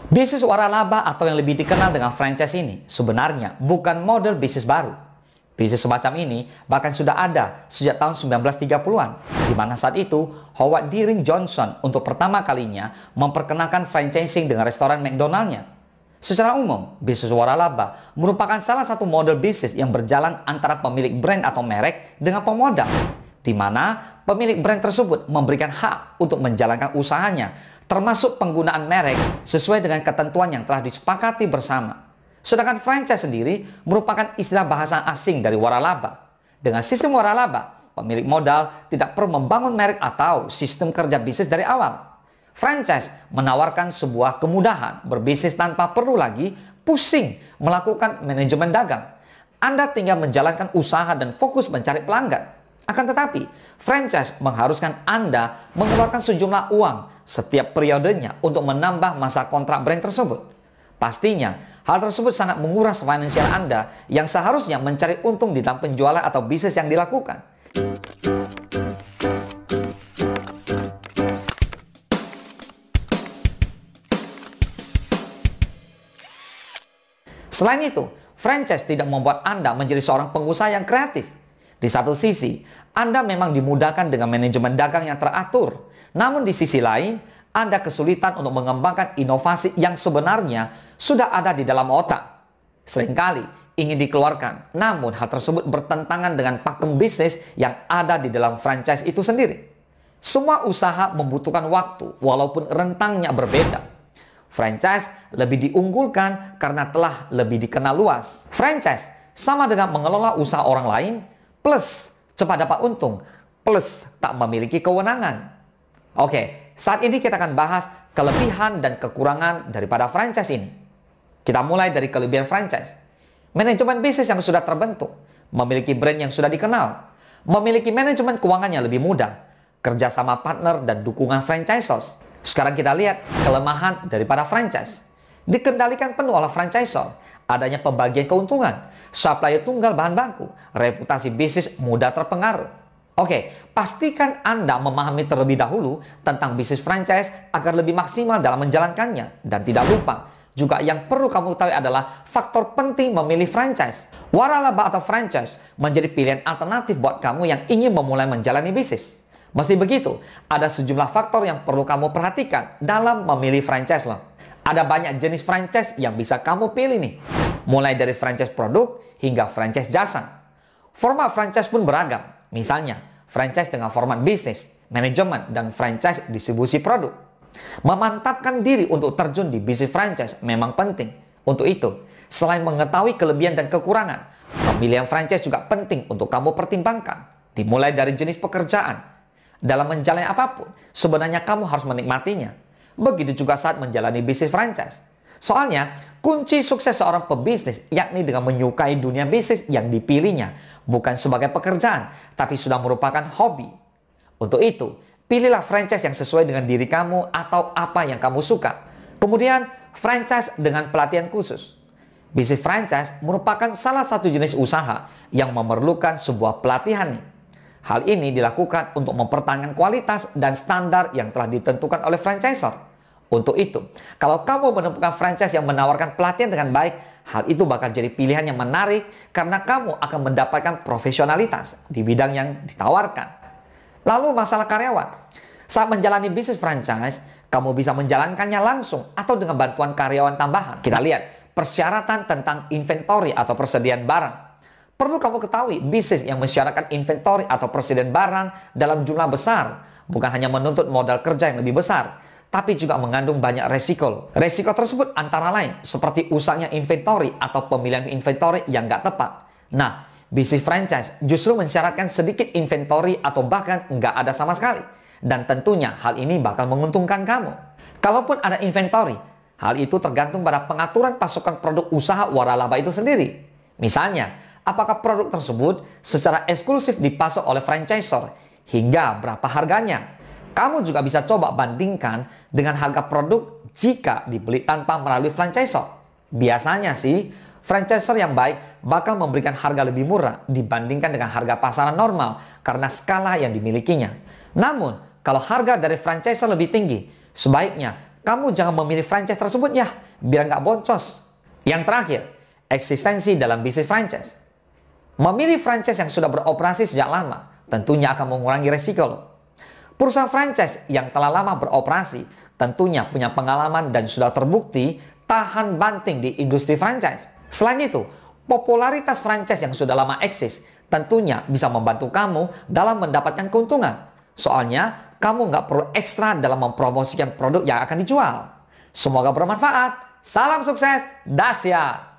Bisnis waralaba atau yang lebih dikenal dengan franchise ini sebenarnya bukan model bisnis baru. Bisnis semacam ini bahkan sudah ada sejak tahun 1930-an, di mana saat itu Howard Deering Johnson untuk pertama kalinya memperkenalkan franchising dengan restoran McDonald-nya. Secara umum, bisnis waralaba merupakan salah satu model bisnis yang berjalan antara pemilik brand atau merek dengan pemodal, di mana pemilik brand tersebut memberikan hak untuk menjalankan usahanya, termasuk penggunaan merek sesuai dengan ketentuan yang telah disepakati bersama. Sedangkan franchise sendiri merupakan istilah bahasa asing dari waralaba. Dengan sistem waralaba, pemilik modal tidak perlu membangun merek atau sistem kerja bisnis dari awal. Franchise menawarkan sebuah kemudahan berbisnis tanpa perlu lagi pusing melakukan manajemen dagang. Anda tinggal menjalankan usaha dan fokus mencari pelanggan. Akan tetapi, franchise mengharuskan Anda mengeluarkan sejumlah uang setiap periodenya untuk menambah masa kontrak brand tersebut. Pastinya, hal tersebut sangat menguras finansial Anda yang seharusnya mencari untung di dalam penjualan atau bisnis yang dilakukan. Selain itu, franchise tidak membuat Anda menjadi seorang pengusaha yang kreatif. Di satu sisi, Anda memang dimudahkan dengan manajemen dagang yang teratur. Namun di sisi lain, Anda kesulitan untuk mengembangkan inovasi yang sebenarnya sudah ada di dalam otak. Seringkali ingin dikeluarkan, namun hal tersebut bertentangan dengan pakem bisnis yang ada di dalam franchise itu sendiri. Semua usaha membutuhkan waktu, walaupun rentangnya berbeda. Franchise lebih diunggulkan karena telah lebih dikenal luas. Franchise sama dengan mengelola usaha orang lain, plus cepat dapat untung, plus tak memiliki kewenangan. Oke, saat ini kita akan bahas kelebihan dan kekurangan daripada franchise ini. Kita mulai dari kelebihan franchise. Manajemen bisnis yang sudah terbentuk, memiliki brand yang sudah dikenal, memiliki manajemen keuangan yang lebih mudah, kerjasama partner dan dukungan franchisors. Sekarang kita lihat kelemahan daripada franchise. Dikendalikan penuh oleh franchisor, adanya pembagian keuntungan, supplier tunggal bahan baku, reputasi bisnis mudah terpengaruh. Oke, pastikan Anda memahami terlebih dahulu tentang bisnis franchise agar lebih maksimal dalam menjalankannya. Dan tidak lupa, juga yang perlu kamu ketahui adalah faktor penting memilih franchise. Waralaba atau franchise menjadi pilihan alternatif buat kamu yang ingin memulai menjalani bisnis. Meski begitu, ada sejumlah faktor yang perlu kamu perhatikan dalam memilih franchise loh. Ada banyak jenis franchise yang bisa kamu pilih nih. Mulai dari franchise produk hingga franchise jasa. Format franchise pun beragam. Misalnya, franchise dengan format bisnis, manajemen, dan franchise distribusi produk. Memantapkan diri untuk terjun di bisnis franchise memang penting. Untuk itu, selain mengetahui kelebihan dan kekurangan, pemilihan franchise juga penting untuk kamu pertimbangkan. Dimulai dari jenis pekerjaan. Dalam menjalani apapun, sebenarnya kamu harus menikmatinya. Begitu juga saat menjalani bisnis franchise. Soalnya, kunci sukses seorang pebisnis yakni dengan menyukai dunia bisnis yang dipilihnya, bukan sebagai pekerjaan, tapi sudah merupakan hobi. Untuk itu, pilihlah franchise yang sesuai dengan diri kamu atau apa yang kamu suka. Kemudian, franchise dengan pelatihan khusus. Bisnis franchise merupakan salah satu jenis usaha yang memerlukan sebuah pelatihan nih. Hal ini dilakukan untuk mempertahankan kualitas dan standar yang telah ditentukan oleh franchisor. Untuk itu, kalau kamu menemukan franchise yang menawarkan pelatihan dengan baik, hal itu bakal jadi pilihan yang menarik karena kamu akan mendapatkan profesionalitas di bidang yang ditawarkan. Lalu masalah karyawan. Saat menjalani bisnis franchise, kamu bisa menjalankannya langsung atau dengan bantuan karyawan tambahan. Kita lihat persyaratan tentang inventory atau persediaan barang. Perlu kamu ketahui, bisnis yang mensyaratkan inventory atau persediaan barang dalam jumlah besar bukan hanya menuntut modal kerja yang lebih besar, tapi juga mengandung banyak resiko. Resiko tersebut antara lain seperti usahanya inventory atau pemilihan inventory yang nggak tepat. Nah, bisnis franchise justru mensyaratkan sedikit inventory atau bahkan nggak ada sama sekali. Dan tentunya hal ini bakal menguntungkan kamu. Kalaupun ada inventory, hal itu tergantung pada pengaturan pasokan produk usaha waralaba itu sendiri. Misalnya, apakah produk tersebut secara eksklusif dipasok oleh franchisor hingga berapa harganya. Kamu juga bisa coba bandingkan dengan harga produk jika dibeli tanpa melalui franchisor. Biasanya sih, franchisor yang baik bakal memberikan harga lebih murah dibandingkan dengan harga pasaran normal karena skala yang dimilikinya. Namun, kalau harga dari franchisor lebih tinggi, sebaiknya kamu jangan memilih franchise tersebut ya, biar nggak boncos. Yang terakhir, eksistensi dalam bisnis franchise. Memilih franchise yang sudah beroperasi sejak lama tentunya akan mengurangi resiko loh. Perusahaan franchise yang telah lama beroperasi tentunya punya pengalaman dan sudah terbukti tahan banting di industri franchise. Selain itu, popularitas franchise yang sudah lama eksis tentunya bisa membantu kamu dalam mendapatkan keuntungan. Soalnya, kamu nggak perlu ekstra dalam mempromosikan produk yang akan dijual. Semoga bermanfaat. Salam sukses, dahsyat!